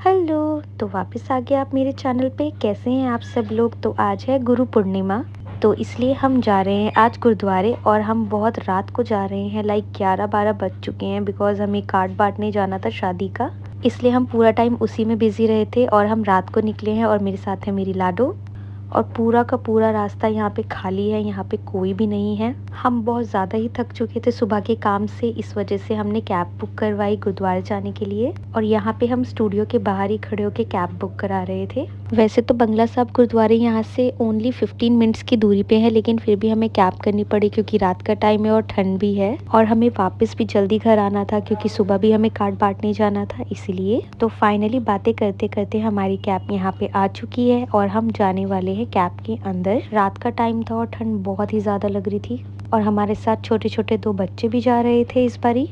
Hello. तो वापस आ गए आप मेरे चैनल पे। कैसे हैं आप सब लोग? तो आज है गुरु पूर्णिमा, तो इसलिए हम जा रहे हैं आज गुरुद्वारे। और हम बहुत रात को जा रहे हैं, लाइक 11-12 बज चुके हैं, बिकॉज हमें कार्ड बांटने जाना था शादी का। इसलिए हम पूरा टाइम उसी में बिजी रहे थे और हम रात को निकले हैं। और मेरे साथ है मेरी लाडो। और पूरा का पूरा रास्ता यहाँ पे खाली है, यहाँ पे कोई भी नहीं है। हम बहुत ज़्यादा ही थक चुके थे सुबह के काम से, इस वजह से हमने कैब बुक करवाई गुरुद्वारे जाने के लिए। और यहाँ पे हम स्टूडियो के बाहर ही खड़े होकर कैब बुक करा रहे थे। वैसे तो बंगला साहब गुरुद्वारे यहाँ से ओनली 15 मिनट्स की दूरी पे है, लेकिन फिर भी हमें कैब करनी पड़ी क्योंकि रात का टाइम है और ठंड भी है। और हमें वापस भी जल्दी घर आना था क्योंकि सुबह भी हमें कार्ड बांटने जाना था, इसीलिए। तो फाइनली बातें करते करते हमारी कैब यहाँ पे आ चुकी है और हम जाने वाले हैं कैब के अंदर। रात का टाइम था और ठंड बहुत ही ज़्यादा लग रही थी। और हमारे साथ छोटे छोटे 2 बच्चे भी जा रहे थे इस बारी।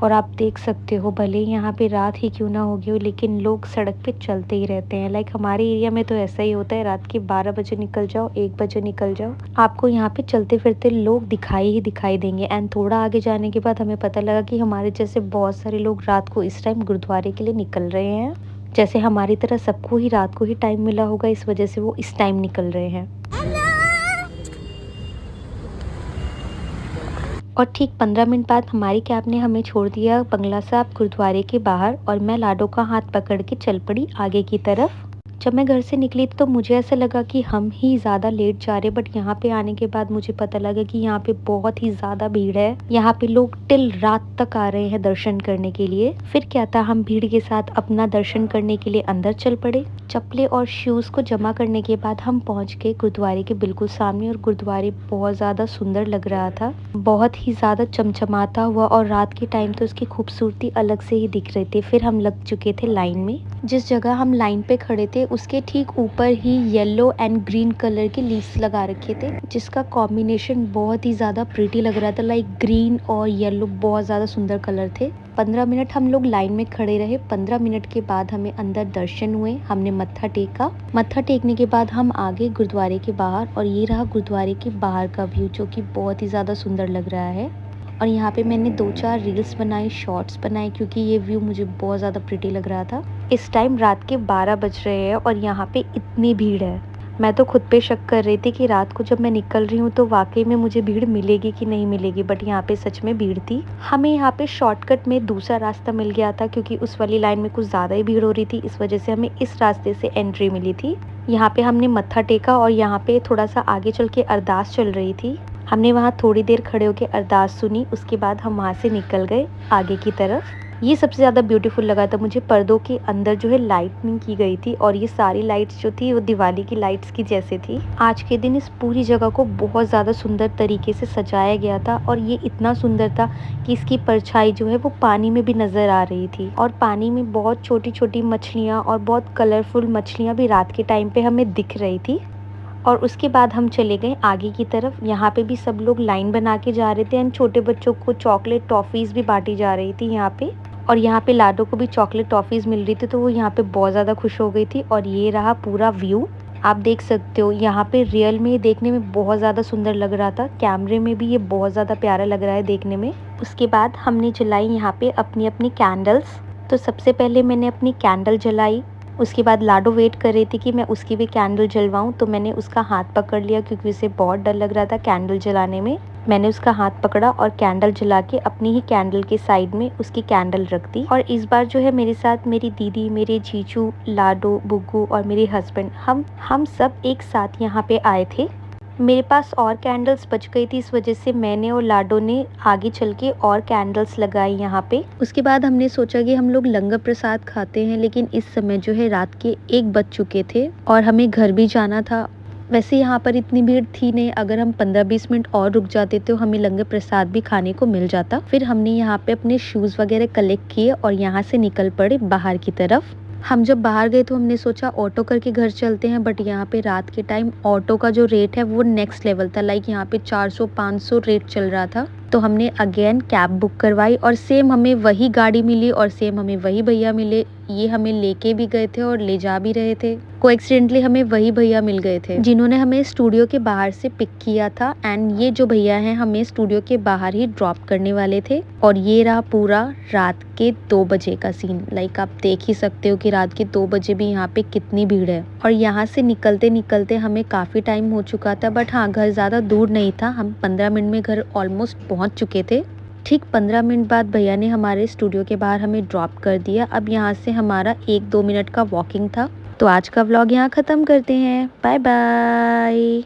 और आप देख सकते हो, भले ही यहाँ पे रात ही क्यों ना होगी हो, लेकिन लोग सड़क पे चलते ही रहते हैं। लाइक हमारे एरिया में तो ऐसा ही होता है, रात के 12 बजे निकल जाओ, 1 बजे निकल जाओ, आपको यहाँ पे चलते फिरते लोग दिखाई ही दिखाई देंगे। एंड थोड़ा आगे जाने के बाद हमें पता लगा कि हमारे जैसे बहुत सारे लोग रात को इस टाइम गुरुद्वारे के लिए निकल रहे हैं। जैसे हमारी तरह सबको ही रात को ही टाइम मिला होगा, इस वजह से वो इस टाइम निकल रहे हैं। और ठीक 15 मिनट बाद हमारी कैब ने हमें छोड़ दिया बंगला साहब गुरुद्वारे के बाहर। और मैं लाडो का हाथ पकड़ के चल पड़ी आगे की तरफ। जब मैं घर से निकली तो मुझे ऐसा लगा कि हम ही ज़्यादा लेट जा रहे, बट यहाँ पे आने के बाद मुझे पता लगा कि यहाँ पे बहुत ही ज़्यादा भीड़ है। यहाँ पे लोग टिल रात तक आ रहे हैं दर्शन करने के लिए। फिर क्या था, हम भीड़ के साथ अपना दर्शन करने के लिए अंदर चल पड़े। चप्पलें और शूज़ को जमा करने के बाद हम पहुँच गए गुरुद्वारे के बिल्कुल सामने। और गुरुद्वारे बहुत ज़्यादा सुंदर लग रहा था, बहुत ही ज़्यादा चमचमाता हुआ, और रात के टाइम तो उसकी खूबसूरती अलग से ही दिख रही थी। फिर हम लग चुके थे लाइन में। जिस जगह हम लाइन पे खड़े थे उसके ठीक ऊपर ही येलो एंड ग्रीन कलर के लीव्स लगा रखे थे, जिसका कॉम्बिनेशन बहुत ही ज़्यादा प्रीटी लग रहा था। लाइक ग्रीन और येलो बहुत ज़्यादा सुंदर कलर थे। 15 मिनट हम लोग लाइन में खड़े रहे। 15 मिनट के बाद हमें अंदर दर्शन हुए, हमने मत्था टेका। मत्था टेकने के बाद हम आ गए गुरुद्वारे के बाहर। और ये रहा गुरुद्वारे के बाहर का व्यू, जो कि बहुत ही ज़्यादा सुंदर लग रहा है। और यहाँ पे मैंने 2-4 रील्स बनाई, शॉर्ट्स बनाए, क्योंकि ये व्यू मुझे बहुत ज़्यादा प्रिटी लग रहा था। इस टाइम रात के 12 बज रहे हैं और यहाँ पे इतनी भीड़ है। मैं तो खुद पे शक कर रही थी कि रात को जब मैं निकल रही हूँ तो वाकई में मुझे भीड़ मिलेगी कि नहीं मिलेगी, बट यहाँ पे सच में भीड़ थी। हमें यहाँ पे शॉर्टकट में दूसरा रास्ता मिल गया था, क्योंकि उस वाली लाइन में कुछ ज़्यादा ही भीड़ हो रही थी, इस वजह से हमें इस रास्ते से एंट्री मिली थी। यहाँ पे हमने मत्था टेका और यहाँ पे थोड़ा सा आगे चल के अरदास चल रही थी। हमने वहाँ थोड़ी देर खड़े होकर अरदास सुनी, उसके बाद हम वहाँ से निकल गए आगे की तरफ। ये सबसे ज़्यादा ब्यूटीफुल लगा था मुझे, पर्दों के अंदर जो है लाइटनिंग की गई थी, और ये सारी लाइट्स जो थी वो दिवाली की लाइट्स की जैसे थी। आज के दिन इस पूरी जगह को बहुत ज़्यादा सुंदर तरीके से सजाया गया था, और ये इतना सुंदर था कि इसकी परछाई जो है वो पानी में भी नज़र आ रही थी। और पानी में बहुत छोटी छोटी मछलियाँ और बहुत कलरफुल मछलियाँ भी रात के टाइम पे हमें दिख रही थी। और उसके बाद हम चले गए आगे की तरफ। यहाँ पे भी सब लोग लाइन बना के जा रहे थे, एंड छोटे बच्चों को चॉकलेट टॉफ़ीज़ भी बांटी जा रही थी यहाँ पे। और यहाँ पे लाडो को भी चॉकलेट टॉफ़ीज़ मिल रही थी, तो वो यहाँ पे बहुत ज़्यादा खुश हो गई थी। और ये रहा पूरा व्यू, आप देख सकते हो। यहाँ पे रियल में देखने में बहुत ज़्यादा सुंदर लग रहा था, कैमरे में भी ये बहुत ज़्यादा प्यारा लग रहा है देखने में। उसके बाद हमने जलाई यहाँ पे अपनी अपनी कैंडल्स। तो सबसे पहले मैंने अपनी कैंडल जलाई, उसके बाद लाडो वेट कर रही थी कि मैं उसकी भी कैंडल जलवाऊं, तो मैंने उसका हाथ पकड़ लिया क्योंकि उसे बहुत डर लग रहा था कैंडल जलाने में। मैंने उसका हाथ पकड़ा और कैंडल जला के अपनी ही कैंडल के साइड में उसकी कैंडल रख दी। और इस बार जो है मेरे साथ मेरी दीदी, मेरे जीजू, लाडो, बुग्गू और मेरे हस्बैंड, हम सब एक साथ यहाँ पे आए थे। मेरे पास और कैंडल्स बच गई थी, इस वजह से मैंने और लाडो ने आगे चल के और कैंडल्स लगाई यहाँ पे। उसके बाद हमने सोचा कि हम लोग लंगर प्रसाद खाते हैं, लेकिन इस समय जो है रात के 1 बज चुके थे और हमें घर भी जाना था। वैसे यहाँ पर इतनी भीड़ थी नहीं, अगर हम 15-20 मिनट और रुक जाते तो हमें लंगर प्रसाद भी खाने को मिल जाता। फिर हमने यहाँ पे अपने शूज़ वगैरह कलेक्ट किए और यहाँ से निकल पड़े बाहर की तरफ। हम जब बाहर गए तो हमने सोचा ऑटो करके घर चलते हैं, बट यहाँ पे रात के टाइम ऑटो का जो रेट है वो नेक्स्ट लेवल था। लाइक यहाँ पे 400-500 रेट चल रहा था। तो हमने अगेन कैब बुक करवाई और सेम हमें वही गाड़ी मिली और सेम हमें वही भैया मिले। ये हमें लेके भी गए थे और ले जा भी रहे थे। कोइंसिडेंटली हमें वही भैया मिल गए थे जिन्होंने हमें स्टूडियो के बाहर से पिक किया था एंड ये जो भैया हैं हमें स्टूडियो के बाहर ही ड्रॉप करने वाले थे। और ये रहा पूरा रात के 2 बजे का सीन। लाइक आप देख ही सकते हो कि रात के 2 बजे भी यहाँ पे कितनी भीड़ है। और यहाँ से निकलते निकलते हमें काफ़ी टाइम हो चुका था, बट हाँ घर ज़्यादा दूर नहीं था। हम 15 मिनट में घर ऑलमोस्ट पहुँच चुके थे। ठीक 15 मिनट बाद भैया ने हमारे स्टूडियो के बाहर हमें ड्रॉप कर दिया। अब यहाँ से हमारा 1-2 मिनट का वॉकिंग था। तो आज का व्लॉग यहाँ ख़त्म करते हैं। Bye bye.